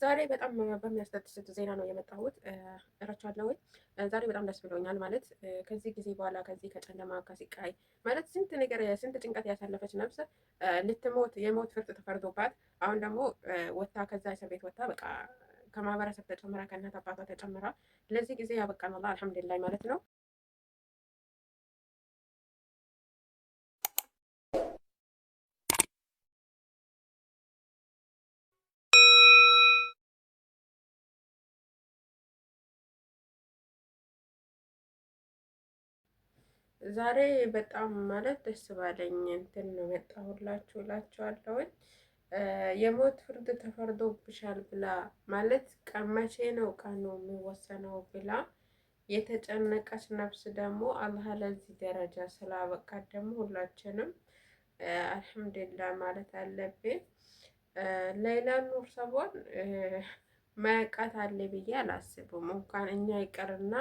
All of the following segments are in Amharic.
ዛሬ በጣም በሚያስደስት ዜና ነው የመጣሁት እላችኋለሁ። ዛሬ በጣም ደስ ብሎኛል። ማለት ከዚህ ጊዜ በኋላ ከዚህ ከጨለማ ከስቃይ ማለት ስንት ነገር ስንት ጭንቀት ያሳለፈች ነፍስ ልትሞት የሞት ፍርድ ተፈርዶባት አሁን ደግሞ ወታ ከዛ እስር ቤት ወታ በቃ ከማህበረሰብ ተጨምራ ከእናት አባቷ ተጨምራ ለዚህ ጊዜ ያበቃን አላህ አልሐምዱሊላህ ማለት ነው። ዛሬ በጣም ማለት ደስ ባለኝ እንትን ነው የመጣሁላችሁ እላችኋለሁኝ። የሞት ፍርድ ተፈርዶብሻል ብላ ማለት መቼ ነው ቀኑ የሚወሰነው ብላ የተጨነቀች ነፍስ ደግሞ አላህ ለዚህ ደረጃ ስላበቃት ደግሞ ሁላችንም አልሐምዱሊላህ ማለት አለብን። ሌላ ኑር ሰቦን ማያውቃት አለ ብዬ አላስብም። እንኳን እኛ ይቀርና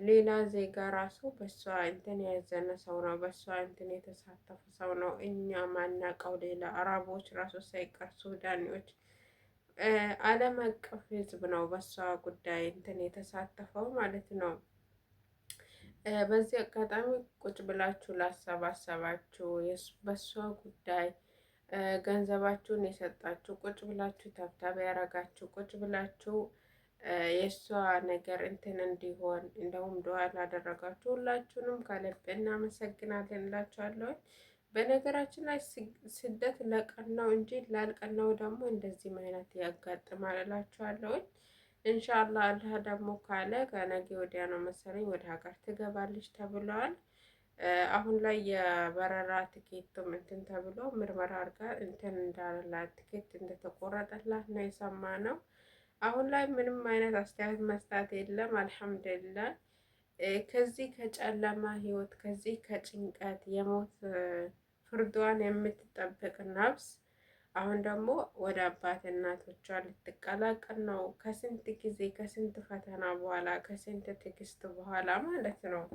ሌላ ዜጋ ራሱ በሷ እንትን ያዘነ ሰው ነው፣ በሷ እንትን የተሳተፈ ሰው ነው። እኛ ማናውቀው ሌላ አረቦች ራሱ ሳይቀር ሱዳኔዎች፣ ዓለም አቀፍ ሕዝብ ነው በሷ ጉዳይ እንትን የተሳተፈው ማለት ነው። በዚህ አጋጣሚ ቁጭ ብላችሁ ላሰባሰባችሁ በሷ ጉዳይ ገንዘባችሁን የሰጣችሁ ቁጭ ብላችሁ ታብታብ ያረጋችሁ ቁጭ ብላችሁ የእሷ ነገር እንትን እንዲሆን እንደውም ዱዓ ላደረጋችሁ ሁላችሁንም ከልብ እናመሰግናለን እላችኋለሁ። በነገራችን ላይ ስደት ለቀናው እንጂ ላልቀናው ደግሞ እንደዚህም አይነት ያጋጥማል እላችኋለሁ። ኢንሻአላህ አላህ ደግሞ ካለ ከነገ ወዲያ ነው መሰለኝ ወደ ሀገር ትገባለች ተብለዋል። አሁን ላይ የበረራ ትኬቱም እንትን ተብሎ ምርመራ አድርጋ እንትን እንዳላት ትኬት እንደተቆረጠላት ነው የሰማነው። አሁን ላይ ምንም አይነት አስተያየት መስጠት የለም። አልሐምዱሊላህ ከዚህ ከጨለማ ህይወት ከዚህ ከጭንቀት የሞት ፍርዷን የምትጠብቅ ነፍስ አሁን ደግሞ ወደ አባት እናቶቿ ልትቀላቀል ነው። ከስንት ጊዜ ከስንት ፈተና በኋላ ከስንት ትዕግስት በኋላ ማለት ነው።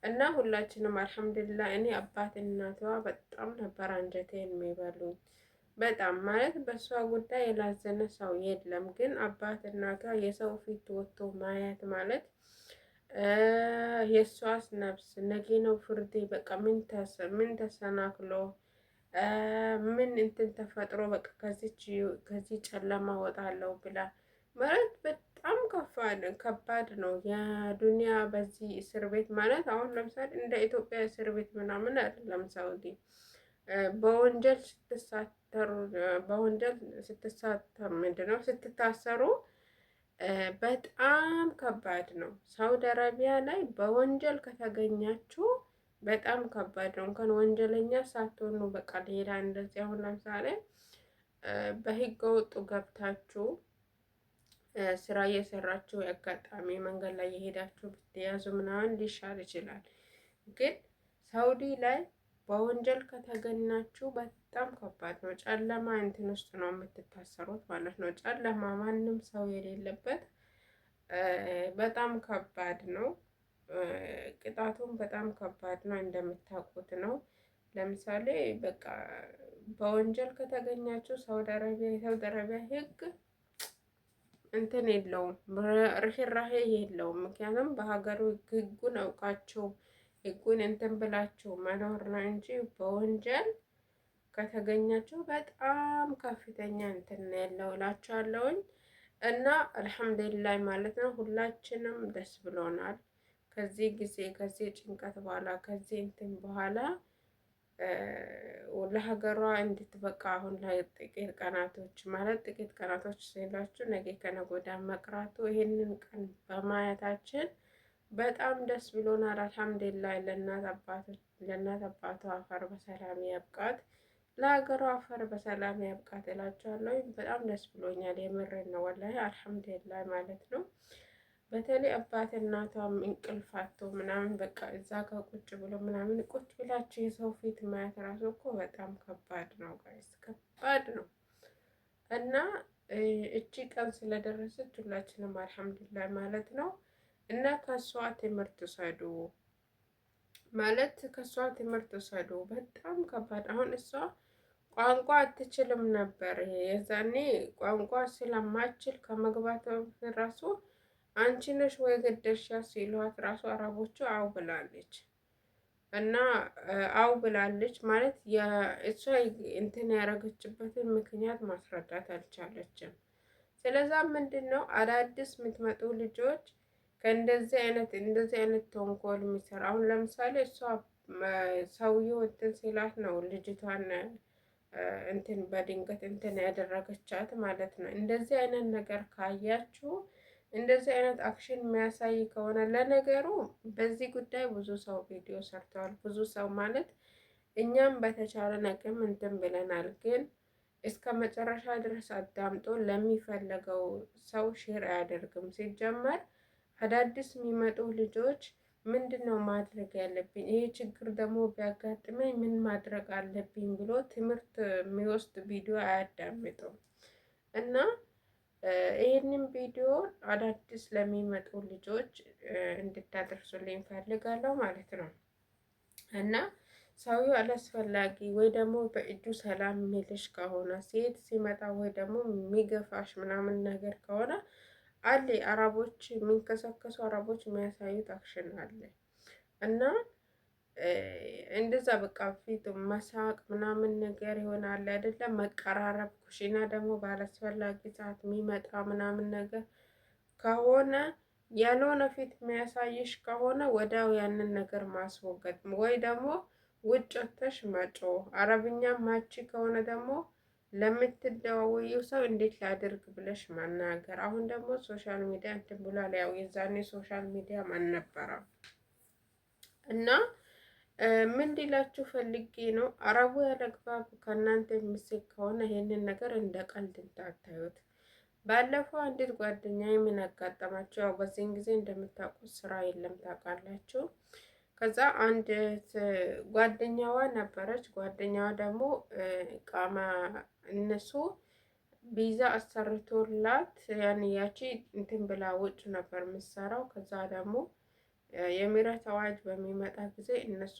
እና ሁላችንም አልሐምዱሊላህ እኔ አባት እናቷ በጣም ነበር አንጀቴን የሚበሉኝ። በጣም ማለት በእሷ ጉዳይ የላዘነ ሰው የለም። ግን አባት እናቷ የሰው ፊት ወጥቶ ማየት ማለት የእሷስ ነፍስ ነገ ነው ፍርዴ፣ በቃ ምን ተሰናክሎ ምን እንትን ተፈጥሮ በቃ ከዚህ ጨለማ ወጣለሁ ብላ ማለት በጣም ከባድ ነው የዱንያ በዚህ እስር ቤት ማለት። አሁን ለምሳሌ እንደ ኢትዮጵያ እስር ቤት ምናምን አይደለም ሳውዲ። በወንጀል ስትሳተሩ ምንድነው ስትታሰሩ በጣም ከባድ ነው። ሳውዲ አረቢያ ላይ በወንጀል ከተገኛችሁ በጣም ከባድ ነው። እንኳን ወንጀለኛ ሳትሆኑ በቃ ሌላ እንደዚህ አሁን ለምሳሌ በህገ ወጡ ገብታችሁ ስራ እየሰራችሁ የአጋጣሚ መንገድ ላይ የሄዳችሁ ብትያዙ ምናምን ሊሻል ይችላል። ግን ሳውዲ ላይ በወንጀል ከተገናችሁ በጣም ከባድ ነው። ጨለማ እንትን ውስጥ ነው የምትታሰሩት ማለት ነው። ጨለማ ማንም ሰው የሌለበት በጣም ከባድ ነው። ቅጣቱም በጣም ከባድ ነው እንደምታውቁት ነው። ለምሳሌ በቃ በወንጀል ከተገኛችሁ ሳውዲ አረቢያ የሳውዲ አረቢያ ህግ እንትን የለውም፣ ርህራሄ የለውም። ምክንያቱም በሀገሩ ህጉን አውቃችሁ ህጉን እንትን ብላችሁ መኖር ነው እንጂ በወንጀል ከተገኛችሁ በጣም ከፍተኛ እንትን ያለው እላችኋለሁኝ። እና አልሐምዱሊላህ ማለት ነው። ሁላችንም ደስ ብሎናል። ከዚህ ጊዜ ከዚህ ጭንቀት በኋላ ከዚህ እንትን በኋላ ለሀገሯ እንድትበቃ አሁን ላይ ጥቂት ቀናቶች ማለት ጥቂት ቀናቶች ሲላችሁ ነገ ከነገ ወዲያ መቅራቱ ይሄንን ቀን በማየታችን በጣም ደስ ብሎናል። አልሐምዱሊላህ ለእናት አባቷ አፈር በሰላም ያብቃት፣ ለሀገሯ አፈር በሰላም ያብቃት እላቸዋለሁ። በጣም ደስ ብሎኛል። የምሬን ነው ወላሂ አልሐምዱሊላህ ማለት ነው። በተለይ አባት እናቷም እንቅልፋቶ ምናምን በቃ እዛ ጋር ቁጭ ብሎ ምናምን ቁጭ ብላችሁ የሰው ፊት ማየት ራሱ እኮ በጣም ከባድ ነው ጋይስ፣ ከባድ ነው። እና እቺ ቀን ስለደረሰች ሁላችንም አልሐምዱሊላህ ማለት ነው። እና ከሷ ትምህርት ውሰዱ ማለት ከሷ ትምህርት ውሰዱ። በጣም ከባድ አሁን እሷ ቋንቋ አትችልም ነበር። የዛኔ ቋንቋ ስለማችል ከመግባት ራሱ አንቺ ነሽ ወይ ገደልሻት ሲሏት ራሱ አረቦቹ አው ብላለች። እና አው ብላለች ማለት እሷ እንትን ያደረገችበትን ምክንያት ማስረዳት አልቻለችም። ስለዛ ምንድን ነው አዳዲስ የምትመጡ ልጆች እንደዚህ አይነት ተንኮል የሚሰራ አሁን ለምሳሌ እሷ ሰውየው እንትን ሲላት ነው ልጅቷን እንትን በድንገት እንትን ያደረገቻት ማለት ነው። እንደዚህ አይነት ነገር ካያችሁ እንደዚህ አይነት አክሽን የሚያሳይ ከሆነ ለነገሩ በዚህ ጉዳይ ብዙ ሰው ቪዲዮ ሰርተዋል። ብዙ ሰው ማለት እኛም በተቻለን አቅም እንትን ብለናል። ግን እስከ መጨረሻ ድረስ አዳምጦ ለሚፈለገው ሰው ሼር አያደርግም። ሲጀመር አዳዲስ የሚመጡ ልጆች ምንድን ነው ማድረግ ያለብኝ፣ ይሄ ችግር ደግሞ ቢያጋጥመኝ ምን ማድረግ አለብኝ ብሎ ትምህርት የሚወስድ ቪዲዮ አያዳምጡም። እና ይህንን ቪዲዮ አዳዲስ ለሚመጡ ልጆች እንድታደርሱልኝ ፈልጋለሁ ማለት ነው። እና ሰውየው አላስፈላጊ ወይ ደግሞ በእጁ ሰላም የሚልሽ ከሆነ ሴት ሲመጣ ወይ ደግሞ የሚገፋሽ ምናምን ነገር ከሆነ አለ አረቦች የሚንከሰከሱ አረቦች የሚያሳዩት አክሽን አለ እና እንደዛ በቃ ፊት መሳቅ ምናምን ነገር ይሆናል አይደለም። መቀራረብ ኩሽና ደግሞ ባላስፈላጊ ሰዓት የሚመጣ ምናምን ነገር ከሆነ ያልሆነ ፊት የሚያሳይሽ ከሆነ ወዲያው ያንን ነገር ማስወገድ ወይ ደግሞ ውጭ ወጥተሽ መጮህ። አረብኛ ማቺ ከሆነ ደግሞ ለምትደዋወዩ ሰው እንዴት ላድርግ ብለሽ መናገር። አሁን ደግሞ ሶሻል ሚዲያ እንትን ብሏል። ያው የዛኔ ሶሻል ሚዲያ ማን ነበረው እና ምን ሊላችሁ ፈልጌ ነው፣ አረቡ ያለግባብ ከእናንተ የሚስቅ ከሆነ ይሄንን ነገር እንደ ቀልድ እንዳታዩት። ባለፈው አንዲት ጓደኛ ምን አጋጠማቸው? ያው በዚህን ጊዜ እንደምታውቁት ስራ የለም ታውቃላችሁ። ከዛ አንድ ጓደኛዋ ነበረች። ጓደኛዋ ደግሞ ቃማ እነሱ ቪዛ አሰርቶላት ያቺ እንትን ብላ ውጭ ነበር የምትሰራው። ከዛ ደግሞ የምህረት አዋጅ በሚመጣ ጊዜ እነሱ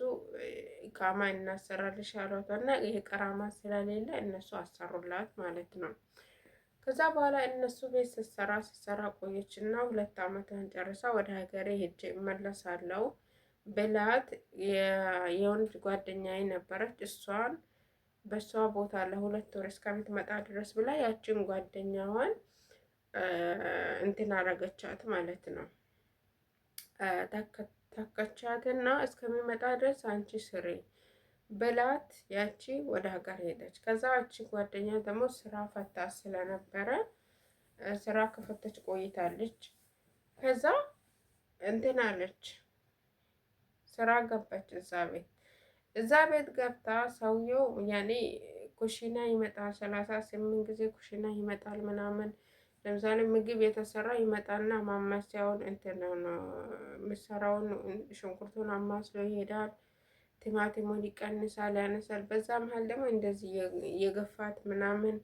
ቃማ እናሰራልሽ አሏት እና የቀራማ ስለሌለ እነሱ አሰሩላት ማለት ነው። ከዛ በኋላ እነሱ ቤት ስትሰራ ቆየች እና 2 ዓመቷን ጨርሳ ወደ ሀገሬ ሄጄ እመለሳለሁ ብላት የወንድ ጓደኛዬ ነበረች። እሷን በሷ ቦታ ለ2 ወር እስከምትመጣ ድረስ ብላ ያችን ጓደኛዋን እንትን አረገቻት ማለት ነው። ተከቻትና እስከሚመጣ ድረስ አንቺ ስሪ ብላት ያቺ ወደ ሀገር ሄደች። ከዛ ያቺ ጓደኛ ደግሞ ስራ ፈታ ስለነበረ ስራ ከፈተች ቆይታለች። ከዛ እንትን አለች ስራ ገባች እዛ ቤት ገብታ ሰውየው ያኔ ኩሽና ይመጣል 38 ጊዜ ኩሽና ይመጣል ምናምን። ለምሳሌ ምግብ የተሰራ ይመጣና ማማሰያውን እንትን ነው ምሰራውን ሽንኩርቱን አማስሎ ይሄዳል። ቲማቲሙን ይቀንሳል ያነሳል። በዛ መሀል ደግሞ እንደዚህ የገፋት ምናምን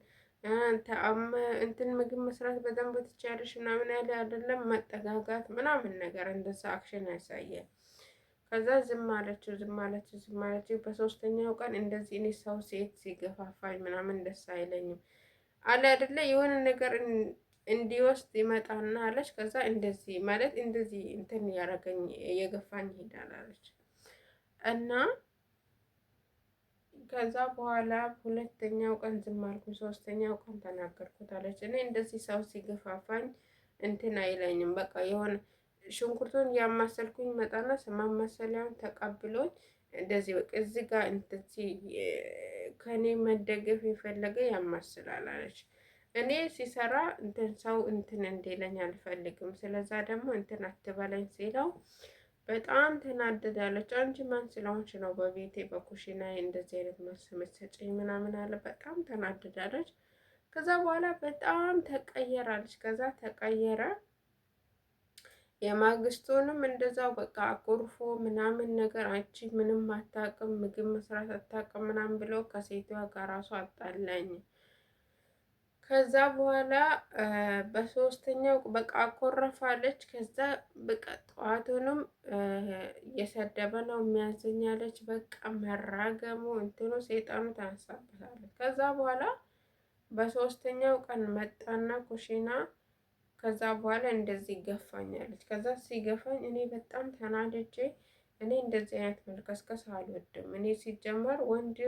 እንትን ምግብ መስራት በደንብ ትችያለሽ ምናምን ያለ አይደለም መጠጋጋት ምናምን ነገር እንደዛ አክሽን ያሳያል። ከዛ ዝም አለችው። በሶስተኛው ቀን እንደዚህ እኔ ሰው ሴት ሲገፋፋኝ ምናምን ደስ አይለኝም አለ አይደለ የሆነ ነገር እንዲወስድ ይመጣና አለች። ከዛ እንደዚህ ማለት እንደዚህ እንትን ያረገኝ የገፋኝ ይሄዳል አለች እና ከዛ በኋላ 2ኛው ቀን ዝም አልኩኝ፣ 3ኛው ቀን ተናገርኩት አለች። እኔ እንደዚህ ሰው ሲገፋፋኝ እንትን አይለኝም በቃ የሆነ ሽንኩርቱን ያማሰልኩኝ መጣና ማማሰሊያውን ተቀብሎኝ እንደዚህ በቃ እዚህ ጋር እንደዚህ ከኔ መደገፍ የፈለገ ያማስላል አለች። እኔ ሲሰራ እንትን ሰው እንትን እንዲለኝ አልፈልግም። ስለዛ ደግሞ እንትን አትበለኝ ሲለው በጣም ተናደዳለች። አንቺ ማን ስለሆንሽ ነው በቤቴ በኩሽና እንደዚህ አይነት መልስ የምትሰጪኝ ምናምን አለ። በጣም ተናደዳለች። ከዛ በኋላ በጣም ተቀየራለች። ከዛ ተቀየረ። የማግስቱንም እንደዛው በቃ አኩርፎ ምናምን ነገር አንቺ ምንም አታውቅም፣ ምግብ መስራት አታውቅም ምናምን ብሎ ከሴቷ ጋር ራሱ አጣላኝ። ከዛ በኋላ በሶስተኛው በቃ አኮረፋለች። ከዛ በቃ ጠዋቱንም እየሰደበ ነው የሚያዘኛለች። በቃ መራገሙ እንትኑ ሰይጣኑ ታንሳበታለች። ከዛ በኋላ በሶስተኛው ቀን መጣና ኩሽና ከዛ በኋላ እንደዚህ ይገፋኛለች። ከዛ ሲገፋኝ እኔ በጣም ተናድጄ እኔ እንደዚህ አይነት መልከስከስ አልወድም። እኔ ሲጀመር ወንድ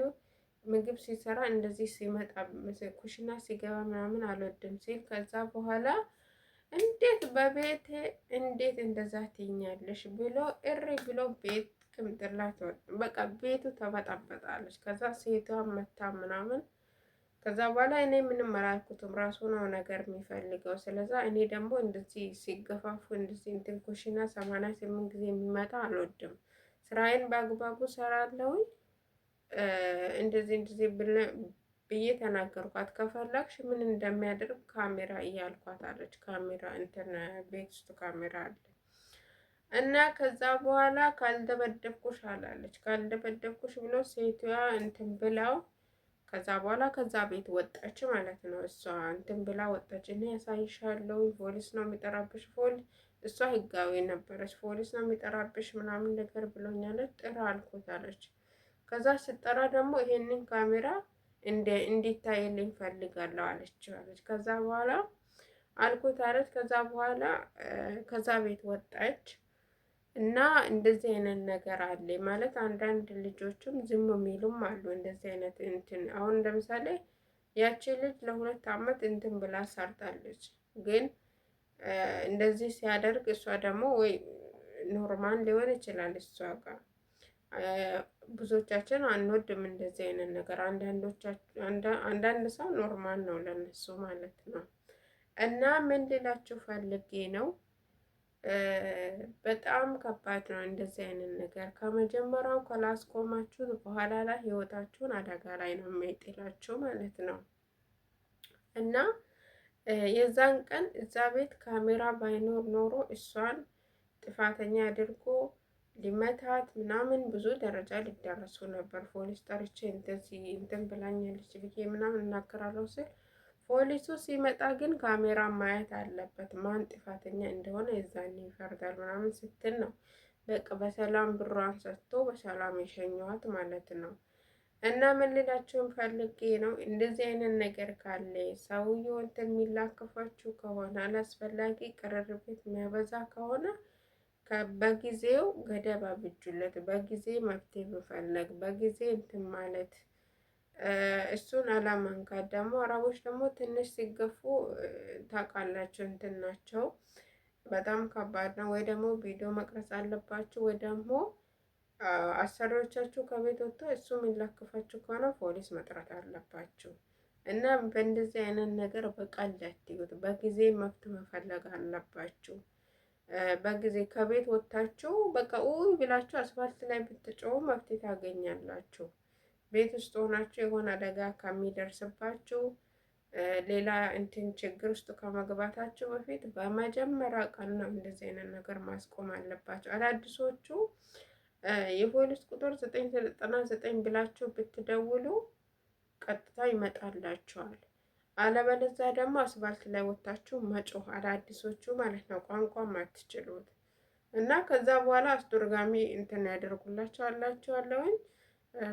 ምግብ ሲሰራ እንደዚህ ሲመጣ ኩሽና ሲገባ ምናምን አልወድም ሲል ከዛ በኋላ እንዴት በቤቴ እንዴት እንደዛ ትይኛለሽ ብሎ እሪ ብሎ ቤት ቅምጥላት በቃ ቤቱ ተበጣበጣለች። ከዛ ሴቷ መታ ምናምን ከዛ በኋላ እኔ ምንም አላልኩትም። ራሱ ነው ነገር የሚፈልገው። ስለዛ እኔ ደግሞ እንደዚህ ሲገፋፉ እንደዚህ እንትን ኩሽና 88 ጊዜ የሚመጣ አልወድም። ስራዬን በአግባቡ ሰራለሁኝ። እንደዚህ ብዬ ተናገርኳት። ከፈለግሽ ምን እንደሚያደርግ ካሜራ እያልኳት አለች። ካሜራ እንትን ቤት ውስጥ ካሜራ አለ እና ከዛ በኋላ ካልደበደብኩሽ አላለች። ካልደበደብኩሽ ብሎ ሴትዋ እንትን ብላው ከዛ በኋላ ከዛ ቤት ወጣች ማለት ነው። እሷ እንትን ብላ ወጣች። እኔ ያሳይሻለሁ፣ ፖሊስ ነው የሚጠራብሽ። እሷ ህጋዊ ነበረች። ፖሊስ ነው የሚጠራብሽ ምናምን ነገር ብሎኛለች። ጥራ አልኩት አለች። ከዛ ስጠራ ደግሞ ይሄንን ካሜራ እንዲታይልኝ ፈልጋለሁ አለች። ከዛ በኋላ አልኩት አለች። ከዛ በኋላ ከዛ ቤት ወጣች። እና እንደዚህ አይነት ነገር አለ ማለት አንዳንድ ልጆችም ዝም የሚሉም አሉ። እንደዚህ አይነት እንትን አሁን ለምሳሌ ያቺ ልጅ ለ2 ዓመት እንትን ብላ ሰርታለች። ግን እንደዚህ ሲያደርግ እሷ ደግሞ ወይ ኖርማል ሊሆን ይችላል እሷ ጋር ብዙዎቻችን አንወድም እንደዚህ አይነት ነገር። አንዳንድ ሰው ኖርማል ነው ለነሱ ማለት ነው። እና ምን ልላችሁ ፈልጌ ነው በጣም ከባድ ነው እንደዚህ አይነት ነገር። ከመጀመሪያው ካላስቆማችሁ በኋላ ላይ ህይወታችሁን አደጋ ላይ ነው የሚጥላችሁ ማለት ነው። እና የዛን ቀን እዛ ቤት ካሜራ ባይኖር ኖሮ እሷን ጥፋተኛ አድርጎ ሊመታት ምናምን ብዙ ደረጃ ሊደረሱ ነበር። ፖሊስ ጠርቼ እንደዚህ እንትን ብላኛለች ብዬ ምናምን እናገራለሁ ስል ፖሊሱ ሲመጣ ግን ካሜራ ማየት አለበት ማን ጥፋተኛ እንደሆነ የዛኔ ይፈርዳል ምናምን ስትል ነው በቃ በሰላም ብሯን ሰጥቶ በሰላም የሸኘዋት ማለት ነው። እና ምን ልላችሁ ፈልጌ ነው እንደዚህ አይነት ነገር ካለ ሰውየው እንትን የሚላከፋችሁ ከሆነ አላስፈላጊ ቅርርቤት የሚያበዛ ከሆነ በጊዜው ገደብ አብጁለት፣ በጊዜ መፍትሄ መፈለግ፣ በጊዜ እንትን ማለት እሱን አላመንካት። ደግሞ አረቦች ደግሞ ትንሽ ሲገፉ ታውቃላችሁ እንትን ናቸው። በጣም ከባድ ነው። ወይ ደግሞ ቪዲዮ መቅረጽ አለባችሁ ወይ ደግሞ አሰሪዎቻችሁ ከቤት ወጥቶ እሱ የሚላክፋችሁ ከሆነ ፖሊስ መጥራት አለባችሁ። እና በእንደዚህ አይነት ነገር በቀልድ አትዩት። በጊዜ መፍትሄ መፈለግ አለባችሁ። በጊዜ ከቤት ወጥታችሁ በቃ ውይ ብላችሁ አስፋልት ላይ ብትጮሁ መፍትሄ ታገኛላችሁ። ቤት ውስጥ ሆናችሁ የሆነ አደጋ ከሚደርስባችሁ ሌላ እንትን ችግር ውስጥ ከመግባታችሁ በፊት በመጀመሪያ ቀን ነው እንደዚህ አይነት ነገር ማስቆም አለባችሁ። አዳዲሶቹ የፖሊስ ቁጥር 999 ብላችሁ ብትደውሉ ቀጥታ ይመጣላችኋል። አለበለዚያ ደግሞ አስፋልት ላይ ወጥታችሁ መጮህ አዳዲሶቹ ማለት ነው፣ ቋንቋም አትችሉት እና ከዛ በኋላ አስተርጓሚ እንትን ያደርጉላችኋላችኋለሁኝ።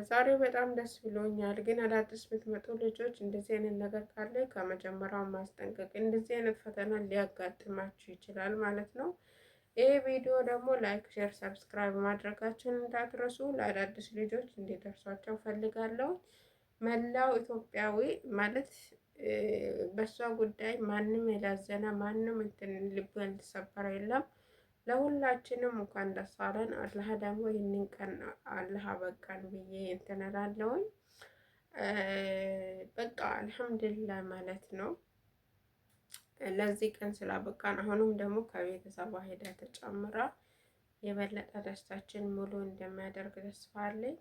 ዛሬ በጣም ደስ ብሎኛል። ግን አዳዲስ ብትመጡ ልጆች እንደዚህ አይነት ነገር ካለ ከመጀመሪያው ማስጠንቀቅ፣ እንደዚህ አይነት ፈተና ሊያጋጥማችሁ ይችላል ማለት ነው። ይህ ቪዲዮ ደግሞ ላይክ፣ ሼር፣ ሰብስክራይብ ማድረጋችሁን እንዳትረሱ። ለአዳዲስ ልጆች እንዲደርሷቸው ፈልጋለሁ። መላው ኢትዮጵያዊ ማለት በሷ ጉዳይ ማንም የላዘነ ማንም እንትን ልቡ ያልተሰበረ የለም። ለሁላችንም እንኳን ደስ አለን። አላህ ደግሞ ይህንን ቀን አላህ አበቃን ብዬ እንትን እላለሁኝ። በቃ አልሐምዱሊላህ ማለት ነው ለዚህ ቀን ስላበቃን። አሁንም ደግሞ ከቤተሰቧ ሄዳ ተጨምራ የበለጠ ደስታችን ሙሉ እንደሚያደርግ ተስፋ አለኝ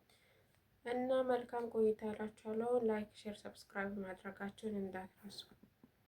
እና መልካም ቆይታ እላችኋለሁ። ላይክ፣ ሼር፣ ሰብስክራይብ ማድረጋችሁን እንዳትረሱ።